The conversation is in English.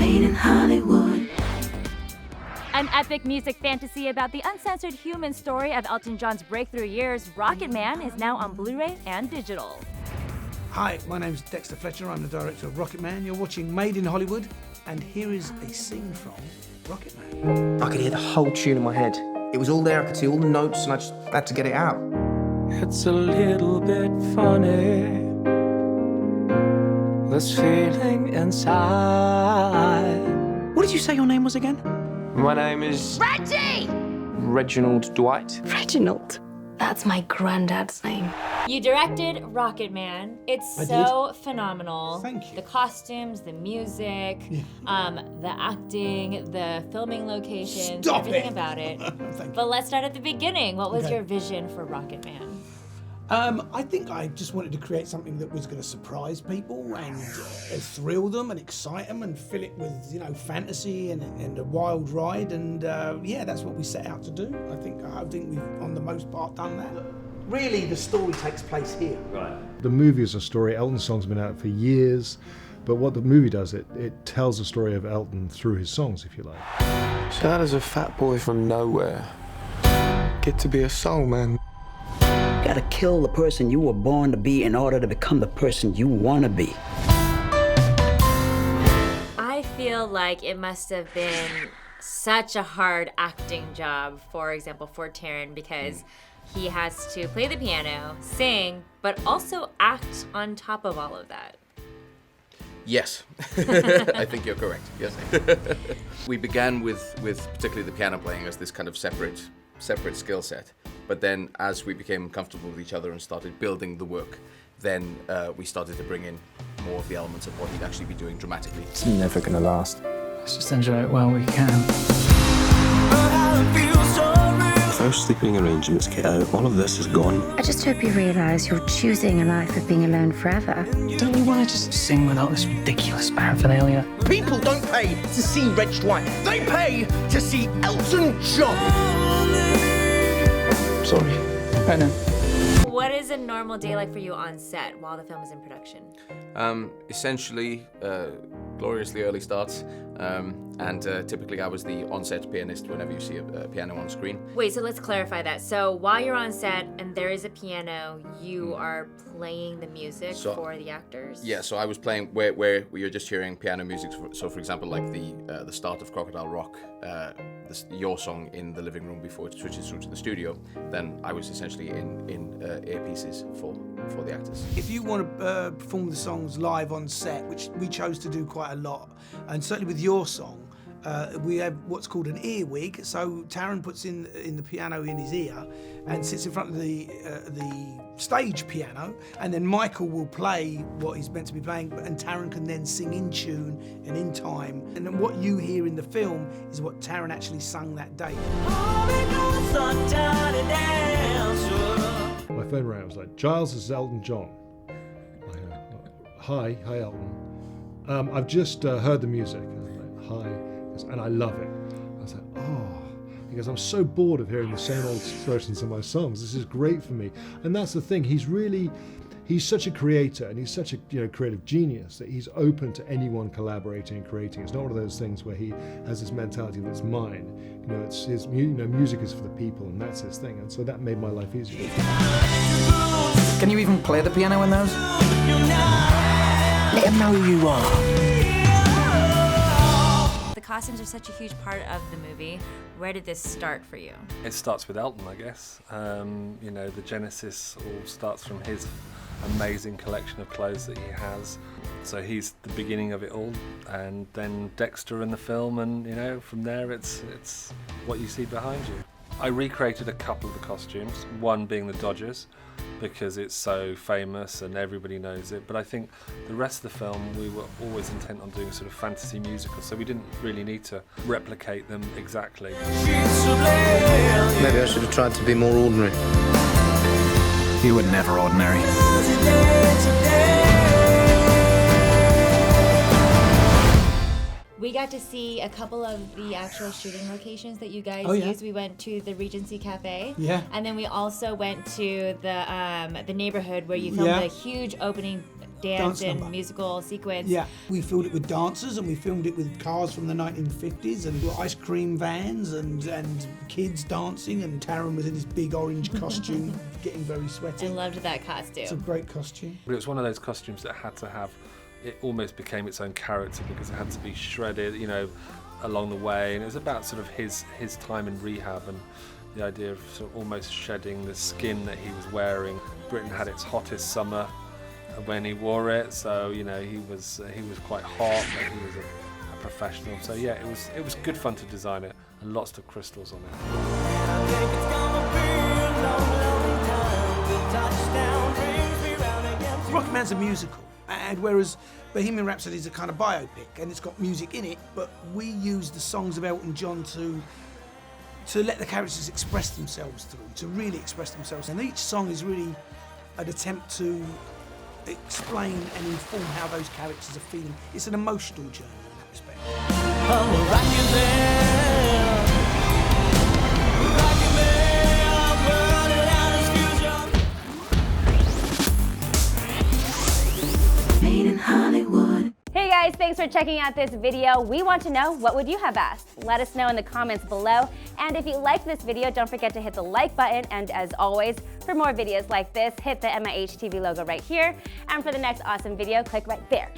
Made in Hollywood. An epic music fantasy about the uncensored human story of Elton John's breakthrough years, Rocketman is now on Blu-ray and digital. Hi, my name's Dexter Fletcher. I'm the director of Rocketman. You're watching Made in Hollywood, and here is a scene from Rocketman. I could hear the whole tune in my head. It was all there, I could see all the notes, and I just had to get it out. It's a little bit funny, this feeling inside. What did you say your name was again? My name is... Reggie! Reginald Dwight. Reginald. That's my granddad's name. You directed Rocketman. It's so phenomenal. Thank you. The costumes, the music, the acting, the filming locations, Stop everything it. about it. Thank you. But let's start at the beginning. What was Okay. your vision for Rocketman? I think I just wanted to create something that was going to surprise people and thrill them and excite them and fill it with, fantasy and a wild ride. And that's what we set out to do. I think we've, on the most part, done that. Really, the story takes place here. Right. The movie is a story. Elton's song's been out for years, but what the movie does, it tells the story of Elton through his songs, if you like. So how does a fat boy from nowhere get to be a soul man? You gotta kill the person you were born to be in order to become the person you wanna be. I feel like it must have been such a hard acting job, for example, for Taron, because he has to play the piano, sing, but also act on top of all of that. Yes, I think you're correct, yes. We began with particularly the piano playing as this kind of separate skill set. But then as we became comfortable with each other and started building the work, then we started to bring in more of the elements of what he'd actually be doing dramatically. It's never gonna last. Let's just enjoy it while we can. Those sleeping arrangements get out, all of this is gone. I just hope you realise you're choosing a life of being alone forever. Don't you want to just sing without this ridiculous paraphernalia? People don't pay to see Reg Dwight. They pay to see Elton John. Sorry. I know. What is a normal day like for you on set while the film is in production? Essentially, gloriously early starts, and typically I was the on-set pianist whenever you see a piano on screen. Wait, so let's clarify that. So while you're on set and there is a piano, you are playing the music for the actors? Yeah, so I was playing where you're just hearing piano music. So for example, like the start of Crocodile Rock, your song in the living room before it switches through to the studio, then I was essentially in earpieces for the actors. If you want to perform the songs live on set, which we chose to do quite a lot, and certainly with your song, we have what's called an earwig. So Taron puts in the piano in his ear and sits in front of the stage piano, and then Michael will play what he's meant to be playing, and Taron can then sing in tune and in time. And then what you hear in the film is what Taron actually sung that day. My phone rang, I was like, Giles, this is Elton John. Hi Elton. I've just heard the music. I was like, hi, and I love it. I was like, oh, because I'm so bored of hearing the same old versions of my songs. This is great for me. And that's the thing, he's such a creator, and he's such a creative genius that he's open to anyone collaborating and creating. It's not one of those things where he has this mentality that's mine. It's his, music is for the people, and that's his thing. And so that made my life easier. Can you even play the piano in those? Let him know who you are. The costumes are such a huge part of the movie. Where did this start for you? It starts with Elton, I guess. The genesis all starts from his amazing collection of clothes that he has. So he's the beginning of it all, and then Dexter in the film, and from there it's what you see behind you. I recreated a couple of the costumes, one being the Dodgers, because it's so famous and everybody knows it, but I think the rest of the film we were always intent on doing sort of fantasy musicals, so we didn't really need to replicate them exactly. Maybe I should have tried to be more ordinary. You were never ordinary. We got to see a couple of the actual shooting locations that you guys used. We went to the Regency Cafe. Yeah. And then we also went to the neighborhood where you filmed a huge opening dance and number. musical sequence. Yeah, we filmed it with dancers and we filmed it with cars from the 1950s and ice cream vans and kids dancing, and Taron was in his big orange costume getting very sweaty. I loved that costume. It's a great costume. But it was one of those costumes that had to have, it almost became its own character because it had to be shredded, you know, along the way, and it was about sort of his time in rehab and the idea of sort of almost shedding the skin that he was wearing. Britain had its hottest summer when he wore it, so you know he was quite hot, but he was a professional. So yeah, it was good fun to design it, and lots of crystals on it. Rocketman's a musical, and whereas Bohemian Rhapsody is a kind of biopic and it's got music in it, but we use the songs of Elton John to let the characters express themselves through, to really express themselves. And each song is really an attempt to explain and inform how those characters are feeling. It's an emotional journey in that respect. Made in Hollywood. Hey guys, thanks for checking out this video. We want to know, what would you have asked? Let us know in the comments below. And if you liked this video, don't forget to hit the like button. And as always, for more videos like this, hit the MIH TV logo right here. And for the next awesome video, click right there.